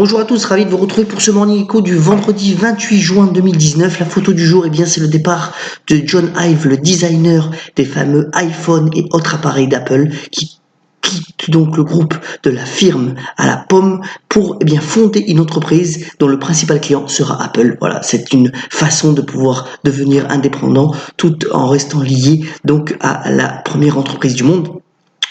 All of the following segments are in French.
Bonjour à tous, ravi de vous retrouver pour ce Morning Echo du vendredi 28 juin 2019. La photo du jour, c'est le départ de John Ive, le designer des fameux iPhone et autres appareils d'Apple, qui quitte donc le groupe de la firme à la pomme pour fonder une entreprise dont le principal client sera Apple. Voilà, c'est une façon de pouvoir devenir indépendant tout en restant lié donc à la première entreprise du monde.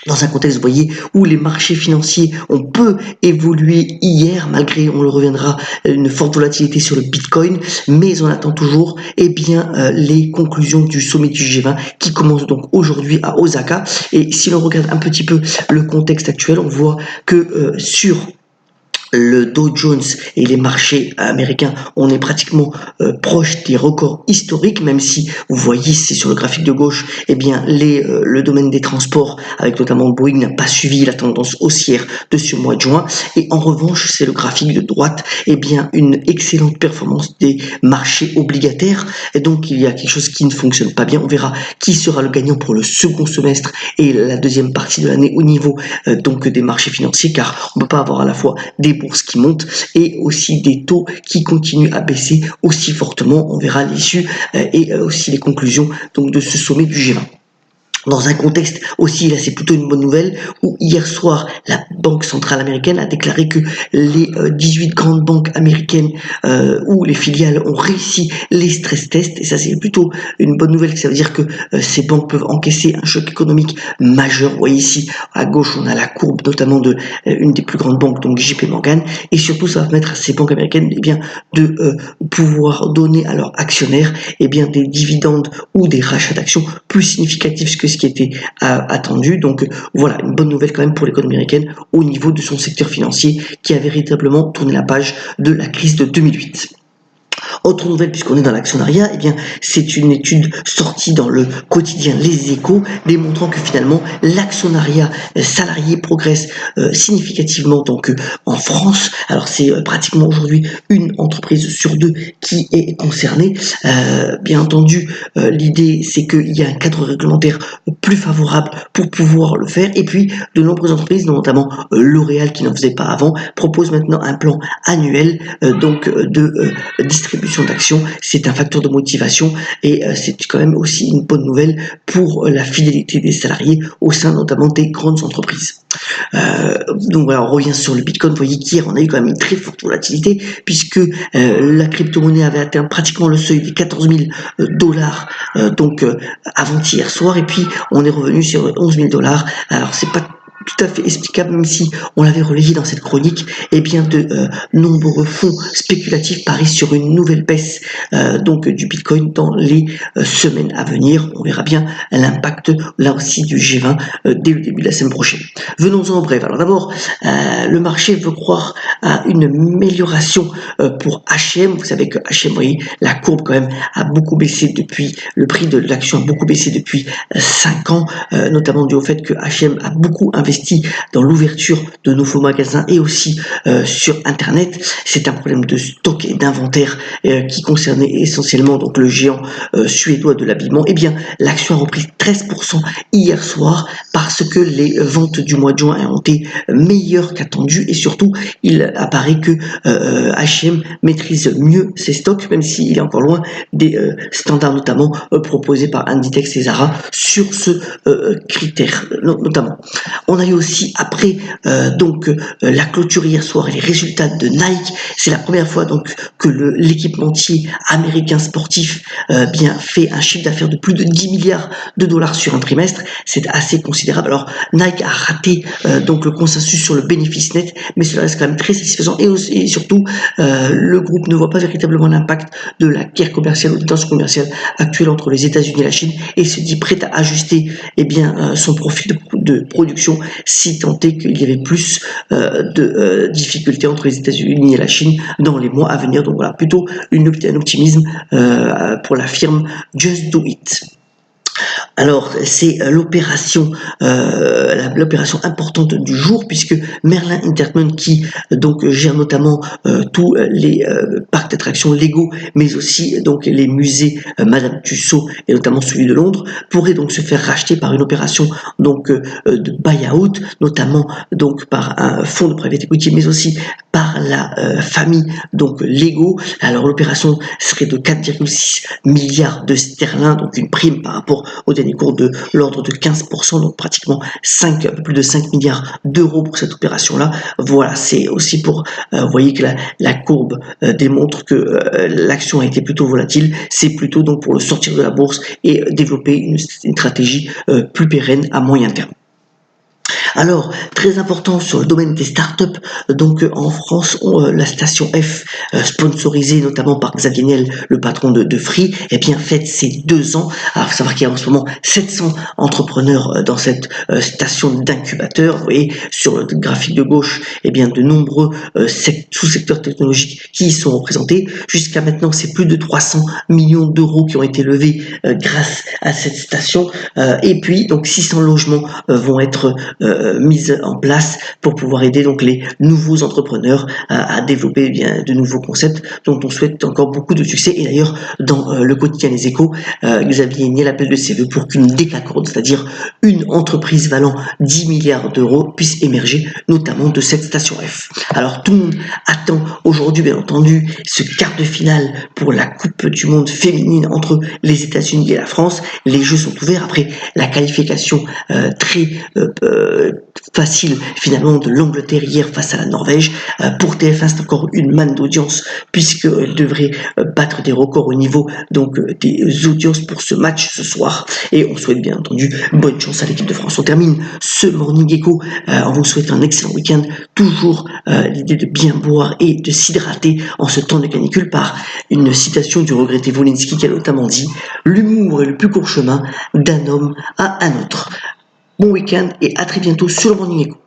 Dans un contexte, vous voyez, où les marchés financiers ont peu évolué hier, malgré, on le reviendra, une forte volatilité sur le Bitcoin, mais on attend toujours, les conclusions du sommet du G20 qui commence donc aujourd'hui à Osaka. Et si l'on regarde un petit peu le contexte actuel, on voit que sur le Dow Jones et les marchés américains, on est pratiquement proche des records historiques, même si vous voyez, c'est sur le graphique de gauche, le domaine des transports, avec notamment Boeing, n'a pas suivi la tendance haussière de ce mois de juin. Et en revanche, c'est le graphique de droite, une excellente performance des marchés obligataires. Et donc, il y a quelque chose qui ne fonctionne pas bien. On verra qui sera le gagnant pour le second semestre et la deuxième partie de l'année au niveau donc des marchés financiers, car on ne peut pas avoir à la fois des bourses qui montent et aussi des taux qui continuent à baisser aussi fortement. On verra l'issue et aussi les conclusions donc de ce sommet du G20. Dans un contexte aussi, là c'est plutôt une bonne nouvelle, où hier soir, la Banque centrale américaine a déclaré que les 18 grandes banques américaines où les filiales ont réussi les stress tests, et ça c'est plutôt une bonne nouvelle, ça veut dire que ces banques peuvent encaisser un choc économique majeur. Vous voyez ici, à gauche, on a la courbe notamment de une des plus grandes banques, donc JP Morgan, et surtout ça va permettre à ces banques américaines de pouvoir donner à leurs actionnaires des dividendes ou des rachats d'actions plus significatifs que ce qui était attendu. Donc voilà, une bonne nouvelle quand même pour l'économie américaine au niveau de son secteur financier qui a véritablement tourné la page de la crise de 2008. Autre nouvelle, puisqu'on est dans l'actionnariat, c'est une étude sortie dans le quotidien Les Échos, démontrant que finalement l'actionnariat salarié progresse significativement donc en France. Alors c'est pratiquement aujourd'hui une entreprise sur deux qui est concernée. Bien entendu, l'idée c'est qu'il y a un cadre réglementaire plus favorable pour pouvoir le faire. Et puis de nombreuses entreprises, notamment L'Oréal qui n'en faisait pas avant, proposent maintenant un plan annuel de distribution d'actions. C'est un facteur de motivation et c'est quand même aussi une bonne nouvelle pour la fidélité des salariés au sein notamment des grandes entreprises. Donc voilà, on revient sur le Bitcoin. Vous voyez qu'hier on a eu quand même une très forte volatilité puisque la crypto-monnaie avait atteint pratiquement le seuil des 14 000 dollars avant-hier soir, et puis on est revenu sur 11 000 dollars. Alors c'est pas tout à fait explicable, même si on l'avait relayé dans cette chronique, de nombreux fonds spéculatifs parient sur une nouvelle baisse du Bitcoin dans les semaines à venir. On verra bien l'impact là aussi du G20 dès le début de la semaine prochaine. Venons-en en bref. Alors d'abord, le marché veut croire à une amélioration pour H&M. Vous savez que H&M, vous voyez, la courbe quand même a beaucoup baissé depuis, le prix de l'action a beaucoup baissé depuis 5 ans, notamment dû au fait que H&M a beaucoup investi dans l'ouverture de nouveaux magasins et aussi sur Internet. C'est un problème de stock et d'inventaire qui concernait essentiellement donc le géant suédois de l'habillement. L'action a repris 13% hier soir parce que les ventes du mois de juin ont été meilleures qu'attendues, et surtout il apparaît que H&M maîtrise mieux ses stocks, même s'il est encore loin des standards notamment proposés par Inditex et Zara sur ce critère notamment. On a eu aussi après la clôture hier soir et les résultats de Nike. C'est la première fois donc que l'équipementier américain sportif fait un chiffre d'affaires de plus de 10 milliards de dollars sur un trimestre. C'est assez considérable. Alors Nike a raté le consensus sur le bénéfice net, mais cela reste quand même très satisfaisant, et surtout le groupe ne voit pas véritablement l'impact de la guerre commerciale ou des tensions commerciales actuelles entre les États-Unis et la Chine, et se dit prêt à ajuster son profil de production si tant est qu'il y avait plus de difficultés entre les États-Unis et la Chine dans les mois à venir. Donc voilà, plutôt un optimisme pour la firme Just Do It. Alors, c'est l'opération importante du jour, puisque Merlin Entertainment, qui donc gère notamment tous les parcs d'attractions Lego, mais aussi donc les musées Madame Tussauds et notamment celui de Londres, pourrait donc se faire racheter par une opération donc de buy-out, notamment donc par un fonds de private equity, mais aussi par la famille donc Lego. Alors l'opération serait de 4,6 milliards de sterling, donc une prime par rapport au dernier cours de l'ordre de 15%, donc pratiquement un peu plus de 5 milliards d'euros pour cette opération-là. Voilà, c'est aussi pour, vous voyez que la courbe démontre que l'action a été plutôt volatile, c'est plutôt donc pour le sortir de la bourse et développer une stratégie plus pérenne à moyen terme. Alors, très important sur le domaine des startups, donc en France, la station F, sponsorisée notamment par Xavier Niel, le patron de Free, eh bien fête ses 2 ans. Alors, il faut savoir qu'il y a en ce moment 700 entrepreneurs dans cette station d'incubateur. Vous voyez, sur le graphique de gauche, eh bien de nombreux sous-secteurs technologiques qui y sont représentés. Jusqu'à maintenant, c'est plus de 300 millions d'euros qui ont été levés grâce à cette station. Et puis, donc 600 logements vont être mise en place pour pouvoir aider donc les nouveaux entrepreneurs à développer bien de nouveaux concepts dont on souhaite encore beaucoup de succès. Et d'ailleurs, dans le quotidien Les Échos, Xavier Niel appelle de ses voeux pour qu'une décacorde, c'est-à-dire une entreprise valant 10 milliards d'euros, puisse émerger, notamment de cette station F. Alors tout le monde attend aujourd'hui, bien entendu, ce quart de finale pour la Coupe du Monde féminine entre les États-Unis et la France. Les jeux sont ouverts après la qualification très facile finalement de l'Angleterre hier face à la Norvège. Pour TF1, c'est encore une manne d'audience puisqu'elle devrait battre des records au niveau donc des audiences pour ce match ce soir. Et on souhaite bien entendu bonne chance à l'équipe de France. On termine ce Morning Echo en vous souhaitant un excellent week-end. Toujours l'idée de bien boire et de s'hydrater en ce temps de canicule par une citation du regretté Wolinski qui a notamment dit « L'humour est le plus court chemin d'un homme à un autre ». Bon week-end et à très bientôt sur le Morning Echo.